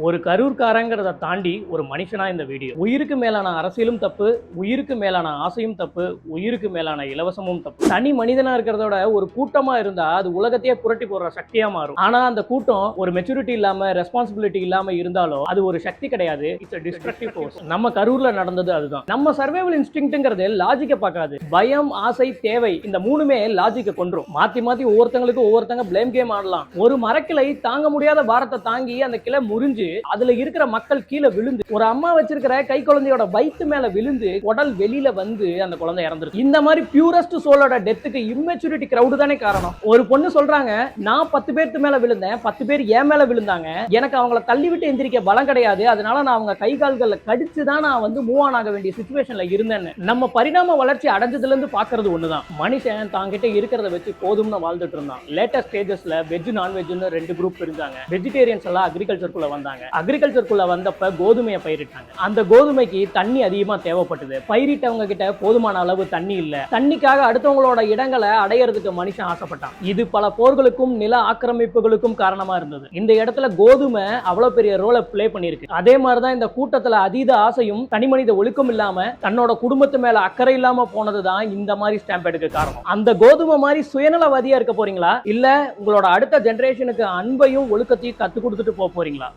ஒரு கரூர்காரங்கிறத தாண்டி ஒரு மனுஷனா இந்த வீடியோ. உயிருக்கு மேலான அரசியலும் தப்பு, உயிருக்கு மேலான ஆசையும் தப்பு, உயிருக்கு மேலான இலவசமும் தப்பு. தனி மனிதனா இருக்கிறதோட ஒரு கூட்டமா இருந்தா அது உலகத்தையே புரட்டி போடுற சக்தியா மாறும். ஆனா அந்த கூட்டம் ஒரு மெச்சூரிட்டி இல்லாம ரெஸ்பான்சிபிலிட்டி இல்லாம இருந்தாலும் அது ஒரு சக்தி கிடையாது. It's a destructive force. நம்ம கரூர்ல நடந்தது அதுதான். நம்ம சர்வைவல் இன்ஸ்டிங்க்ட்ங்கிறது லாஜிக்க பார்க்காது. பயம், ஆசை, தேவை இந்த மூணுமே லாஜிக்க கொன்றும். மாத்தி மாத்தி ஒவ்வொருத்தங்களுக்கு ஒவ்வொருத்தங்க பிளேம் கேம் ஆடலாம். ஒரு மரக்கிளை தாங்க முடியாத பாரத்தை தாங்கி அந்த கிளை முறிஞ்சு அதுல இருக்கிற மக்கள் கீழே விழுந்து, ஒரு அம்மா வச்சிருக்கிற கை குழந்தையோட வயிற்று மேல விழுந்து உடல் வெளியில வந்து அந்த குழந்தை இறந்துருக்கு. இந்த மாதிரி பியூரஸ்ட் சோலோட டெத்துக்கு இம்மெச்சூரிட்டி கிரௌடு தானே காரணம். ஒரு பொண்ணு சொல்றாங்க, நான் 10 பேருக்கு மேல விழுந்தேன், 10 பேர் என் மேல விழுந்தாங்க, எனக்கு அவங்கள தள்ளி விட்டு எந்திரிக்க பலம் கிடையாது, அதனால நான் அவங்க கை கால்களை கடிச்சு தான் நான் வந்து மூவ் ஆன் ஆக வேண்டிய சிச்சுவேஷன்ல இருந்தேன்னு. நம்ம பரிணாம வளர்ச்சி அடைஞ்சதுல இருந்து பாக்குறது ஒண்ணுதான். மனுஷன் தாங்கிட்ட இருக்கிறத வச்சு போதும்னு வாழ்ந்துட்டு இருந்தான். லேட்டஸ்ட் ஸ்டேஜஸ்ல வெஜ் நான்வெஜ்னு 2 குரூப் இருந்தாங்க. வெஜிடேரியன்ஸ் எல்லாம் அக்ரிகல்ச்சருக்குள்ள வந்தாங்க. அக்ரிகல்ச்சருக்குள்ள வந்தப்ப கோதுமையை பயிரிட்டாங்க. அந்த கோதுமைக்கு தண்ணி அதிகமா தேவைப்பட்டது. பயிரிட்டவங்க கிட்ட போதுமான அளவு தண்ணி இல்ல. தண்ணிக்காக அடுத்தவங்களோட இடங்களை அடையிறதுக்கு மனுஷன் ஆசைப்பட்டான். இது பல போர்களுக்கும் நில ஆக்கிரமிப்புகளுக்கும் காரணமா இருந்தது. இந்த இடத்துல கோதுமை அவ்வளவு பெரிய ரோலை பிளே பண்ணிருக்கு. அதே மாதிரிதான் இந்த கூட்டத்துல அதீத ஆசையும் தனிமனித ஒழுக்கம் இல்லாம தன்னோட குடும்பத்து மேல அக்கறை இல்லாம போனதுதான் இந்த மாதிரி ஸ்டாம்ப் எடுக்க காரணம். அந்த கோதுமை மாதிரி சுயநலவாதியா இருக்க போறீங்களா, இல்ல உங்களோட அடுத்த ஜெனரேஷனுக்கு அன்பையும் ஒழுக்கத்தையும் கத்து கொடுத்துட்டு போறீங்களா?